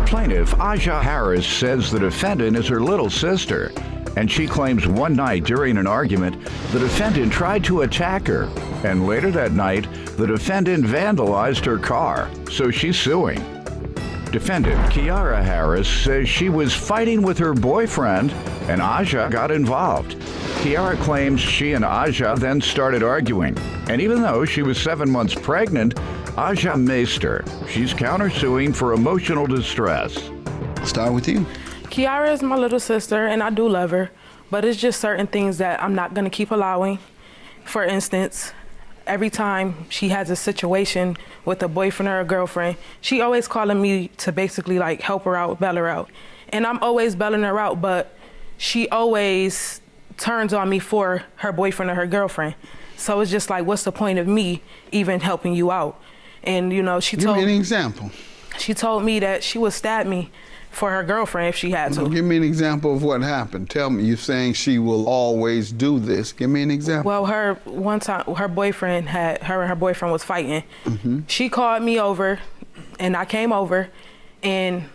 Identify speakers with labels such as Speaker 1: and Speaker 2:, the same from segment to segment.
Speaker 1: Plaintiff Aja Harris says the defendant is her little sister, and she claims one night during an argument, the defendant tried to attack her, and later that night, the defendant vandalized her car, so she's suing. Defendant Kiara Harris says she was fighting with her boyfriend, and Aja got involved. Kiara claims she and Aja then started arguing, and even though she was 7 months pregnant, Aja maced her. She's countersuing for emotional distress.
Speaker 2: Start with you.
Speaker 3: Kiara is my little sister, and I do love her, but it's just certain things that I'm not gonna keep allowing. For instance, every time she has a situation with a boyfriend or a girlfriend, she always calling me to basically like help her out, bail her out. And I'm always bailing her out, but she always turns on me for her boyfriend or her girlfriend. So it's just like, what's the point of me even helping you out? And you know,
Speaker 2: Give me an example.
Speaker 3: She told me that she would stab me for her girlfriend if she had to.
Speaker 2: Give me an example of what happened. Tell me, you're saying she will always do this. Give me an example.
Speaker 3: Well, one time, her and her boyfriend was fighting. She called me over, and I came over, and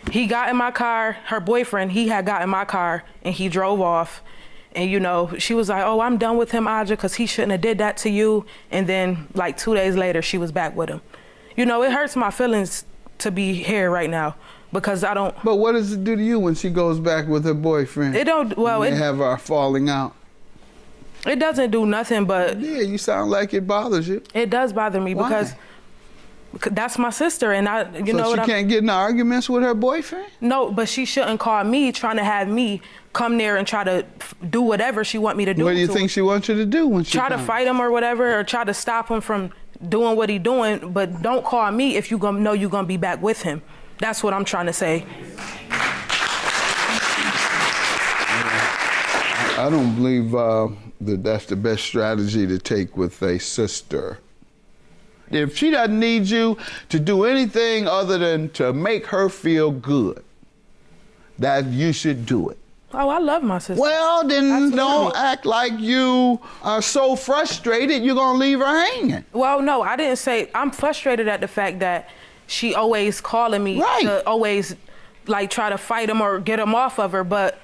Speaker 3: he got in my car. Her boyfriend, he had got in my car, and he drove off. And you know, she was like, "Oh, I'm done with him, Aja, because he shouldn't have did that to you." And then, like 2 days later, she was back with him. You know, it hurts my feelings to be here right now. Because I don't.
Speaker 2: But what does it do to you when she goes back with her boyfriend?
Speaker 3: It don't. Well,
Speaker 2: they have our falling out.
Speaker 3: It doesn't do nothing, but.
Speaker 2: Yeah, you sound like it bothers you.
Speaker 3: It does bother me.
Speaker 2: Why?
Speaker 3: Because that's my sister, and you know
Speaker 2: So
Speaker 3: what?
Speaker 2: She can't get in arguments with her boyfriend?
Speaker 3: No, but she shouldn't call me trying to have me come there and try to do whatever she want me to do.
Speaker 2: What do you think she wants you to do when she
Speaker 3: try to fight him or whatever, or try to stop him from doing what he doing? But don't call me if you know you're gonna be back with him. That's what I'm trying to say.
Speaker 2: I don't believe that that's the best strategy to take with a sister. If she doesn't need you to do anything other than to make her feel good, that you should do it.
Speaker 3: Oh, I love my sister.
Speaker 2: Well, then don't act like you are so frustrated you're gonna leave her hanging.
Speaker 3: Well, no, I didn't say, I'm frustrated at the fact that she always calling me to always like try to fight him or get him off of her, but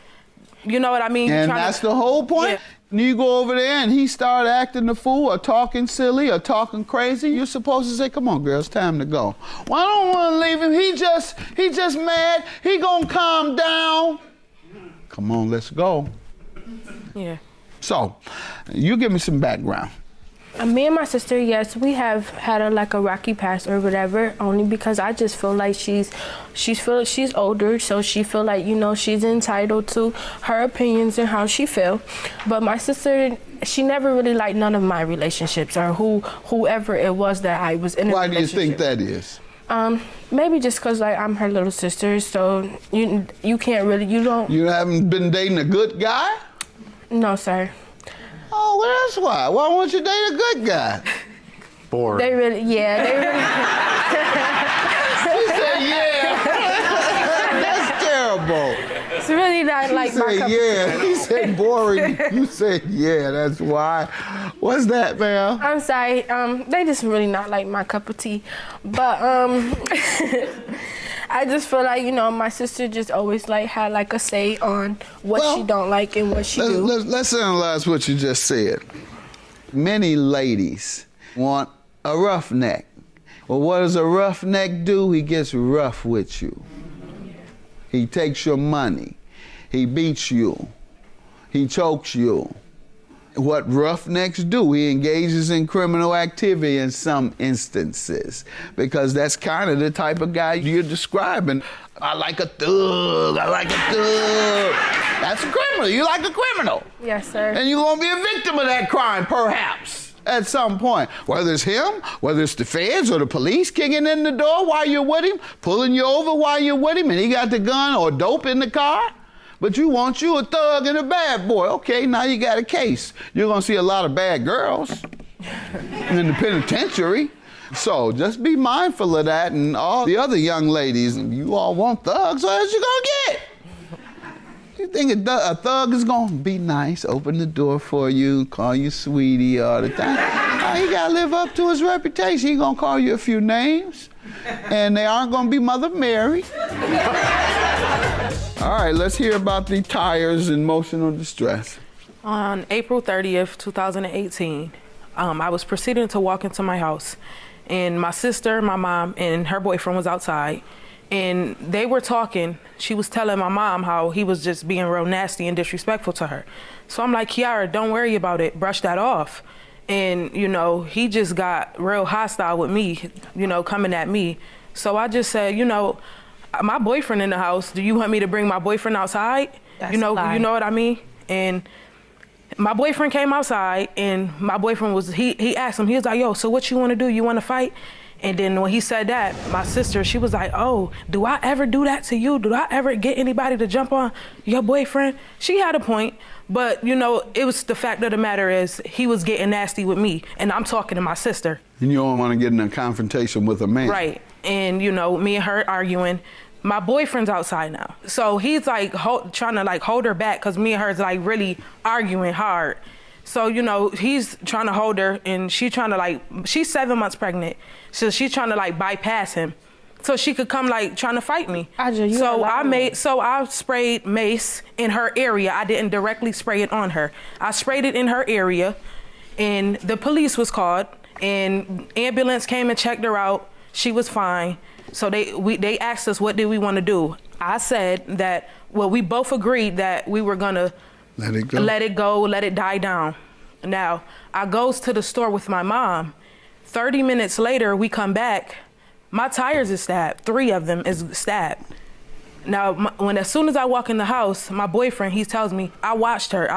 Speaker 3: you know what I mean?
Speaker 2: And that's the whole point.
Speaker 3: Yeah.
Speaker 2: You go over there and he start acting the fool or talking silly or talking crazy, you're supposed to say, "Come on, girl, it's time to go." Well, I don't want to leave him. He just mad. He gonna calm down. Come on, let's go.
Speaker 3: Yeah.
Speaker 2: So, you give me some background.
Speaker 4: Me and my sister, yes, we have had a rocky past or whatever, only because I just feel like she's older, so she feel like, you know, she's entitled to her opinions and how she feel. But my sister, she never really liked none of my relationships or whoever it was that I was in a relationship.
Speaker 2: Why do you think that is?
Speaker 4: Maybe just because like I'm her little sister, so you can't really, you don't.
Speaker 2: You haven't been dating a good guy?
Speaker 4: No, sir.
Speaker 2: Oh, well, that's why. Why won't you date a good guy?
Speaker 1: Boring.
Speaker 4: They really.
Speaker 2: He said, yeah. That's terrible.
Speaker 4: It's really not like my cup of
Speaker 2: Yeah. He said boring. You said, yeah, that's why. What's that, ma'am?
Speaker 4: I'm sorry. They just really not like my cup of tea. But I just feel like, you know, my sister just always like had like a say on what she don't like and what she do.
Speaker 2: Let's analyze what you just said. Many ladies want a roughneck. Well, what does a roughneck do? He gets rough with you. He takes your money. He beats you. He chokes you. What roughnecks do, he engages in criminal activity in some instances, because that's kind of the type of guy you're describing. I like a thug, I like a thug. That's a criminal, you like a criminal.
Speaker 4: Yes, sir.
Speaker 2: And you're gonna be a victim of that crime, perhaps, at some point. Whether it's him, whether it's the feds or the police kicking in the door while you're with him, pulling you over while you're with him, and he got the gun or dope in the car. But you want you a thug and a bad boy. Okay, now you got a case. You're gonna see a lot of bad girls in the penitentiary. So just be mindful of that, and all the other young ladies, you all want thugs, so that's what you gonna get. You think a thug is gonna be nice, open the door for you, call you sweetie all the time? He gotta live up to his reputation. He gonna call you a few names, and they aren't gonna be Mother Mary. All right, let's hear about the tires emotional distress.
Speaker 3: On April 30th, 2018, I was proceeding to walk into my house, and my sister, my mom, and her boyfriend was outside, and they were talking. She was telling my mom how he was just being real nasty and disrespectful to her. So I'm like, Kiara, don't worry about it. Brush that off. And, you know, he just got real hostile with me, you know, coming at me. So I just said, you know, my boyfriend in the house, do you want me to bring my boyfriend outside?
Speaker 4: That's
Speaker 3: you know what I mean? And my boyfriend came outside, and my boyfriend was, he asked him, he was like, yo, so what you want to do? You want to fight? And then when he said that, my sister, she was like, oh, do I ever do that to you? Do I ever get anybody to jump on your boyfriend? She had a point, but you know, it was the fact of the matter is he was getting nasty with me, and I'm talking to my sister.
Speaker 2: And you don't want to get in a confrontation with a man.
Speaker 3: Right, and you know, me and her arguing. My boyfriend's outside now. So he's like trying to like hold her back because me and her's like really arguing hard. So, you know, he's trying to hold her, and she's trying to like, she's 7 months pregnant. So she's trying to like bypass him so she could come like trying to fight me. So I sprayed mace in her area. I didn't directly spray it on her. I sprayed it in her area, and the police was called, and ambulance came and checked her out. She was fine. So they asked us, what did we want to do? I said that, well, we both agreed that we were gonna let it go, let it die down. Now, I goes to the store with my mom. 30 minutes later, we come back. My tires is stabbed. 3 of them is stabbed. Now, as soon as I walk in the house, my boyfriend, he tells me, I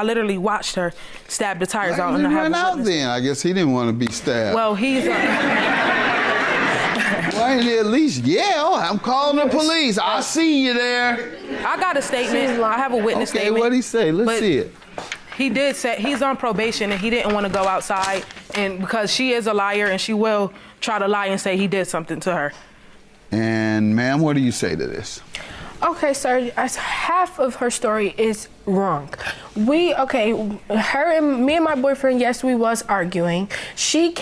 Speaker 3: literally watched her stab the tires out.
Speaker 2: Why didn't he run out then? I guess he didn't want to be stabbed.
Speaker 3: Well, he's...
Speaker 2: Why didn't he at least yell? I'm calling the police. I see you there.
Speaker 3: I got a statement. I have a witness statement.
Speaker 2: Okay, what'd he say? Let's see it.
Speaker 3: He did say he's on probation and he didn't want to go outside, and because she is a liar and she will try to lie and say he did something to her.
Speaker 2: And ma'am, what do you say to this?
Speaker 4: Okay, sir, half of her story is wrong. Her and me and my boyfriend, yes, we was arguing. She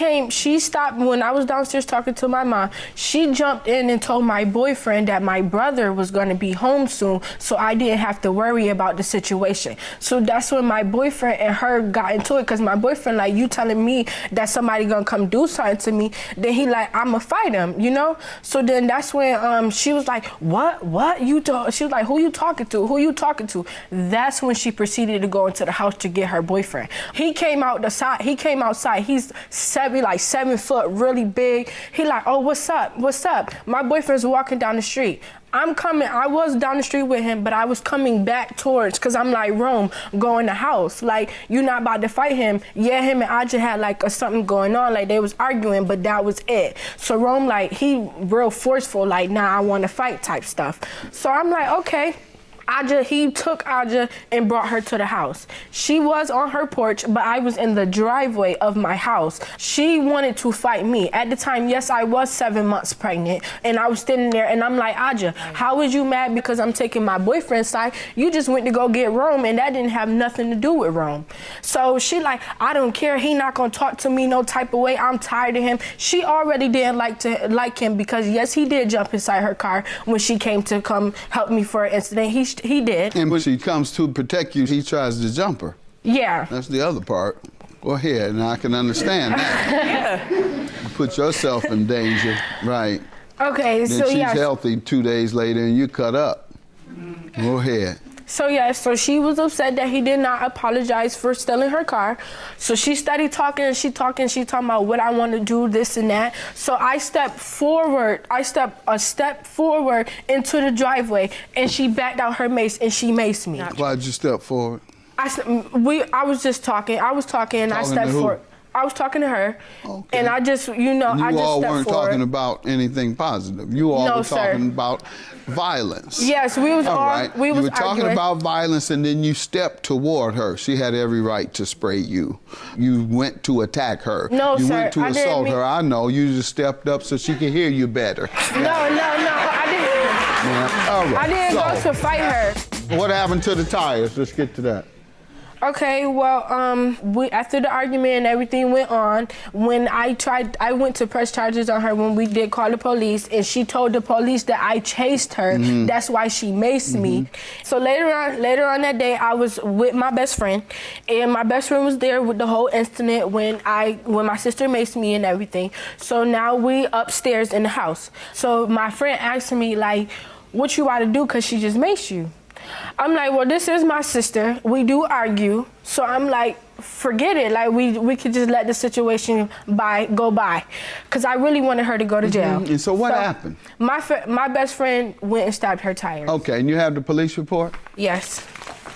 Speaker 4: stopped when I was downstairs talking to my mom. She jumped in and told my boyfriend that my brother was going to be home soon, so I didn't have to worry about the situation. So that's when my boyfriend and her got into it, because my boyfriend like, you telling me that somebody gonna come do something to me, then he like, I'ma fight him, you know? So then that's when she was like, what she was like, who you talking to? That's when she proceeded to go into the house to get her boyfriend. He came outside. He's 7 foot, really big. He like, oh, what's up? My boyfriend's walking down the street. I was down the street with him, but I was coming back towards, cause I'm like, Rome, go in the house. Like, you're not about to fight him. Yeah, him and Aja had like something going on, like they was arguing, but that was it. So Rome, like, he real forceful, like, nah, I want to fight type stuff. So I'm like, okay. He took Aja and brought her to the house. She was on her porch, but I was in the driveway of my house. She wanted to fight me. At the time, yes, I was 7 months pregnant, and I was standing there, and I'm like, Aja, how is you mad because I'm taking my boyfriend's side? You just went to go get Rome, and that didn't have nothing to do with Rome. So she like, I don't care. He not gonna talk to me no type of way. I'm tired of him. She already didn't like him because, yes, he did jump inside her car when she came to come help me for an incident. He did.
Speaker 2: And when she comes to protect you, he tries to jump her.
Speaker 4: Yeah.
Speaker 2: That's the other part. Go ahead, and I can understand that. You put yourself in danger, right.
Speaker 4: Okay,
Speaker 2: then she's healthy 2 days later and you cut up. Go ahead.
Speaker 4: So she was upset that he did not apologize for stealing her car. So she started talking, she talking about what I want to do, this and that. So I stepped a step forward into the driveway, and she backed out her mace and she maced me.
Speaker 2: Why'd you step forward?
Speaker 4: I was just talking. I was talking and I stepped forward. I was talking to her, okay. And I just, I just stepped forward. You all weren't
Speaker 2: talking about anything positive. You all were talking about violence.
Speaker 4: Yes, we was
Speaker 2: all right.
Speaker 4: We was
Speaker 2: You were talking about violence, and then you stepped toward her. She had every right to spray you. You went to attack her.
Speaker 4: No,
Speaker 2: you
Speaker 4: sir.
Speaker 2: went to assault her. I know. You just stepped up so she could hear you better.
Speaker 4: No, I didn't.
Speaker 2: Yeah. All right.
Speaker 4: I didn't go to fight her.
Speaker 2: What happened to the tires? Let's get to that.
Speaker 4: Okay, well, after the argument and everything went on, when I went to press charges on her when we did call the police, and she told the police that I chased her. That's why she maced me. So later on that day, I was with my best friend, and my best friend was there with the whole incident when my sister maced me and everything. So now we upstairs in the house. So my friend asked me, like, what you about to do, because she just maced you? I'm like, well, this is my sister. We do argue. So I'm like, forget it. Like, we could just let the situation go by. Because I really wanted her to go to jail.
Speaker 2: And so what happened?
Speaker 4: My best friend went and stabbed her tires.
Speaker 2: Okay, and you have the police report?
Speaker 4: Yes.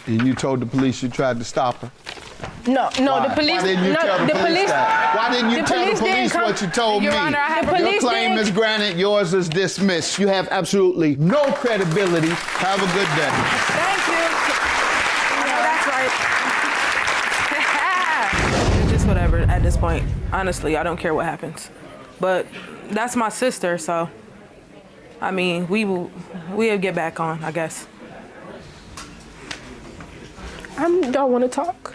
Speaker 2: And you told the police you tried to stop her?
Speaker 4: No,
Speaker 2: Why?
Speaker 4: the police.
Speaker 2: Why didn't you tell the police that? Why didn't you tell the police what you told me?
Speaker 3: Your Honor,
Speaker 2: Your claim is granted, yours is dismissed. You have absolutely no credibility. Have a good day.
Speaker 3: Thank you. I know that's right. It's just whatever at this point. Honestly, I don't care what happens. But that's my sister, so I mean, we'll get back on, I guess.
Speaker 4: I don't want to talk.